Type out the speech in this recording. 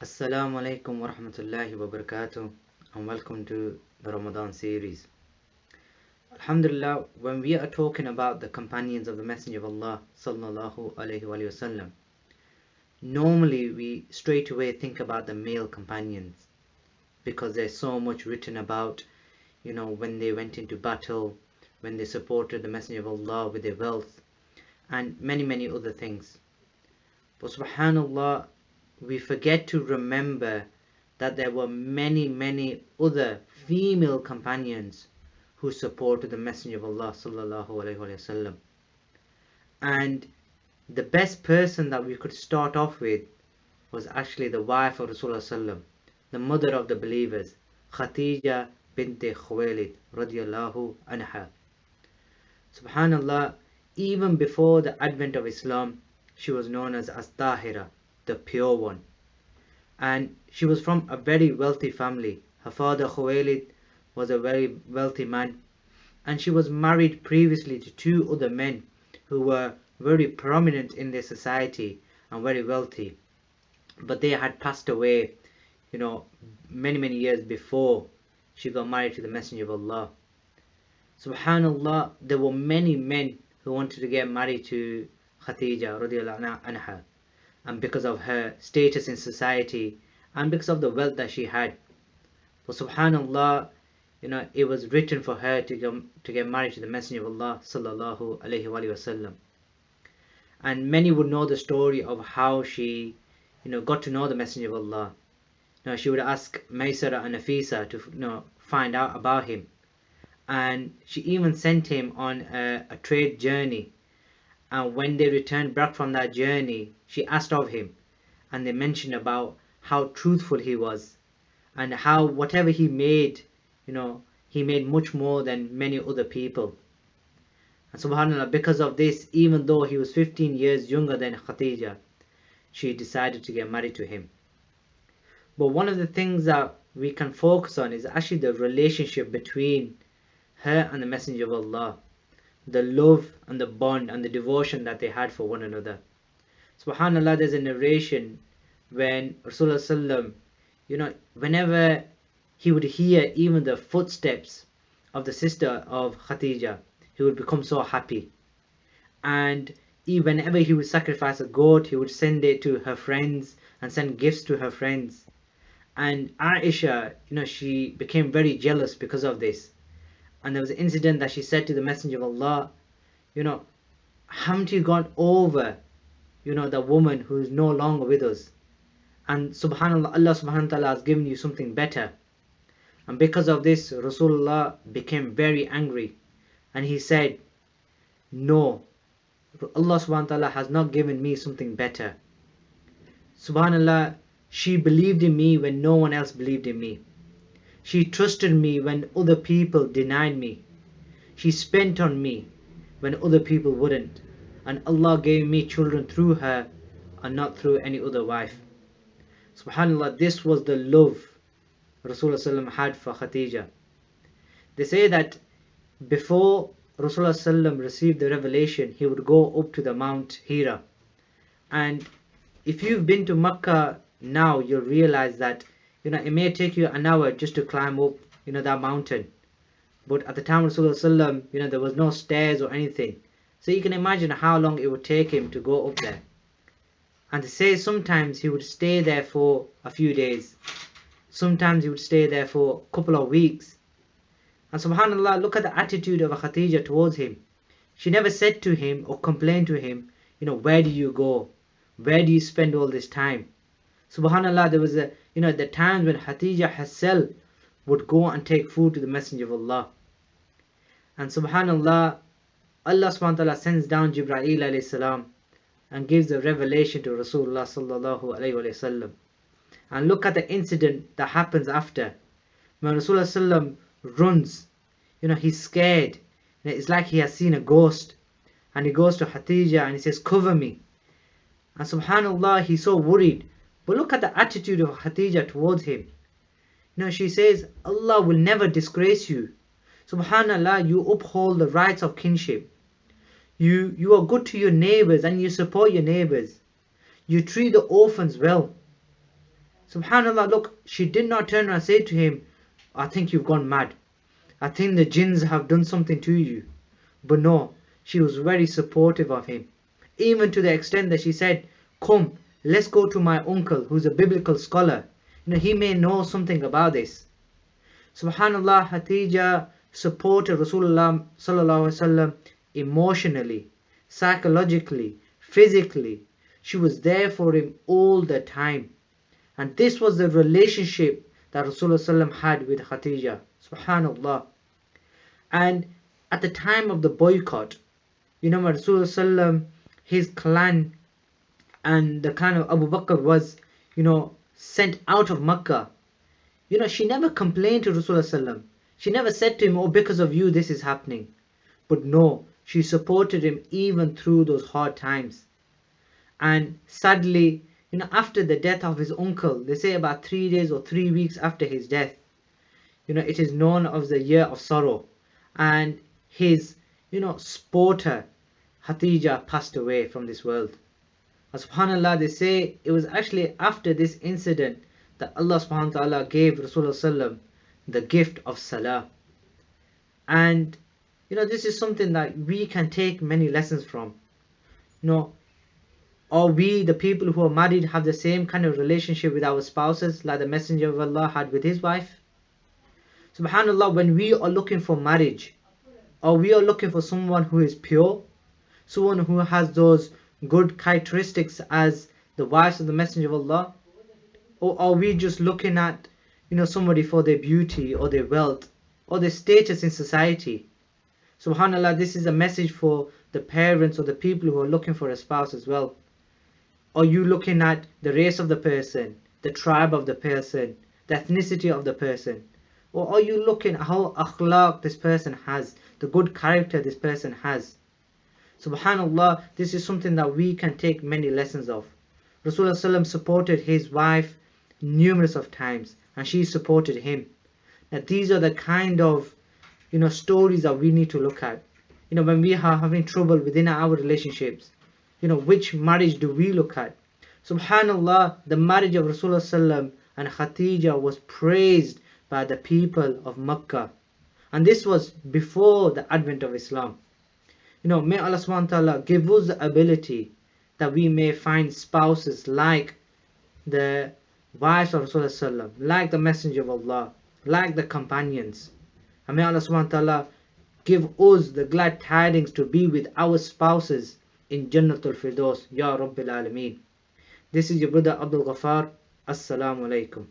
Assalamu alaikum wa rahmatullahi wa barakatuh, and welcome to the Ramadan series. Alhamdulillah, when we are talking about the companions of the Messenger of Allah sallallahu alaihi wasallam, normally we straight away think about the male companions because there's so much written about, when they went into battle, when they supported the Messenger of Allah with their wealth, and many other things. But subhanallah, we forget to remember that there were many other female companions who supported the Messenger of Allah sallallahu alaihi wasallam. And the best person that we could start off with was actually the wife of Rasulullah sallam, the mother of the believers, Khadijah bint Khuwaylid radiyallahu anha. Subhanallah, even before the advent of Islam, she was known as Tahira, the pure one. And she was from a very wealthy family. Her father Khuwaylid was a very wealthy man, and she was married previously to two other men who were very prominent in their society and very wealthy, but they had passed away many years before she got married to the Messenger of Allah. Subhanallah, there were many men who wanted to get married to Khadijah radiyallahu anha, and because of her status in society and because of the wealth that she had. But subhanallah, it was written for her to get married to the Messenger of Allah sallallahu alaihi wasallam. And many would know the story of how she got to know the Messenger of Allah. She would ask Maysara and Nafisa to find out about him, and she even sent him on a trade journey. And when they returned back from that journey, she asked of him, and they mentioned about how truthful he was, and how whatever he made, he made much more than many other people. And subhanallah, because of this, even though he was 15 years younger than Khadijah, she decided to get married to him. But one of the things that we can focus on is actually the relationship between her and the Messenger of Allah, the love and the bond and the devotion that they had for one another. Subhanallah, there's a narration when Rasulullah sallam, whenever he would hear even the footsteps of the sister of Khadijah, he would become so happy. And whenever he would sacrifice a goat, he would send it to her friends and send gifts to her friends. And Aisha, she became very jealous because of this. And there was an incident that she said to the Messenger of Allah, haven't you gone over, the woman who is no longer with us? And subhanallah, Allah subhanahu wa ta'ala has given you something better. And because of this, Rasulullah became very angry. And he said, no, Allah subhanahu wa ta'ala has not given me something better. Subhanallah, she believed in me when no one else believed in me. She trusted me when other people denied me. She spent on me when other people wouldn't. And Allah gave me children through her and not through any other wife. Subhanallah, this was the love Rasulullah had for Khadijah. They say that before Rasulullah received the revelation, he would go up to the Mount Hira. And if you've been to Makkah now, you'll realize that it may take you an hour just to climb up that mountain. But at the time of Rasulullah there was no stairs or anything. So you can imagine how long it would take him to go up there. And they say sometimes he would stay there for a few days. Sometimes he would stay there for a couple of weeks. And subhanallah, look at the attitude of Khadijah towards him. She never said to him or complained to him, where do you go? Where do you spend all this time? Subhanallah, there was the times when Khadijah herself would go and take food to the Messenger of Allah. And subhanallah, Allah subhanahu wa ta'ala sends down Jibreel alayhi salam and gives a revelation to Rasulullah sallallahu alayhi wa sallam. And look at the incident that happens after. When Rasulullah sallam runs, he's scared. It's like he has seen a ghost. And he goes to Khadijah and he says, cover me. And subhanallah, he's so worried. But look at the attitude of Khadijah towards him. She says, Allah will never disgrace you. Subhanallah, you uphold the rights of kinship. You are good to your neighbors and you support your neighbors. You treat the orphans well. Subhanallah, look, she did not turn around and say to him, I think you've gone mad. I think the jinns have done something to you. But no, she was very supportive of him. Even to the extent that she said, come, let's go to my uncle who's a biblical scholar. He may know something about this. Subhanallah, Khadijah supported Rasulullah sallallahu alaihi wasallam emotionally, psychologically, physically. She was there for him all the time. And this was the relationship that Rasulullah sallam had with Khadijah. Subhanallah. And at the time of the boycott, when Rasulullah sallam, his clan and the clan of Abu Bakr was, sent out of Makkah, she never complained to Rasulullah sallam. She never said to him, oh, because of you this is happening. But no, she supported him even through those hard times. And sadly, after the death of his uncle, they say about 3 days or 3 weeks after his death, it is known as the year of sorrow. And his, supporter, Khadijah, passed away from this world. And subhanallah, they say it was actually after this incident that Allah subhanahu wa ta'ala gave Rasulullah sallam the gift of salah. And, this is something that we can take many lessons from. Or we, the people who are married, have the same kind of relationship with our spouses like the Messenger of Allah had with his wife. Subhanallah, when we are looking for marriage, or we are looking for someone who is pure, someone who has those good characteristics as the wives of the Messenger of Allah, or are we just looking at, somebody for their beauty or their wealth or their status in society? Subhanallah, this is a message for the parents or the people who are looking for a spouse as well. Are you looking at the race of the person, the tribe of the person, the ethnicity of the person? Or are you looking at how akhlaq this person has, the good character this person has? Subhanallah, this is something that we can take many lessons of. Rasulullah sallam supported his wife numerous of times, and she supported him. Now these are the kind of stories that we need to look at. When we are having trouble within our relationships, which marriage do we look at? Subhanallah, the marriage of Rasulullah sallam and Khadijah was praised by the people of Makkah, and this was before the advent of Islam. May Allah subhanahu wa ta'ala give us the ability that we may find spouses like the wives of Rasulullah sallam, like the Messenger of Allah, like the companions. And may Allah subhanahu wa ta'ala give us the glad tidings to be with our spouses in Jannatul Firdaus, Ya Rabbil Alameen. This is your brother Abdul Ghaffar. Assalamu alaikum.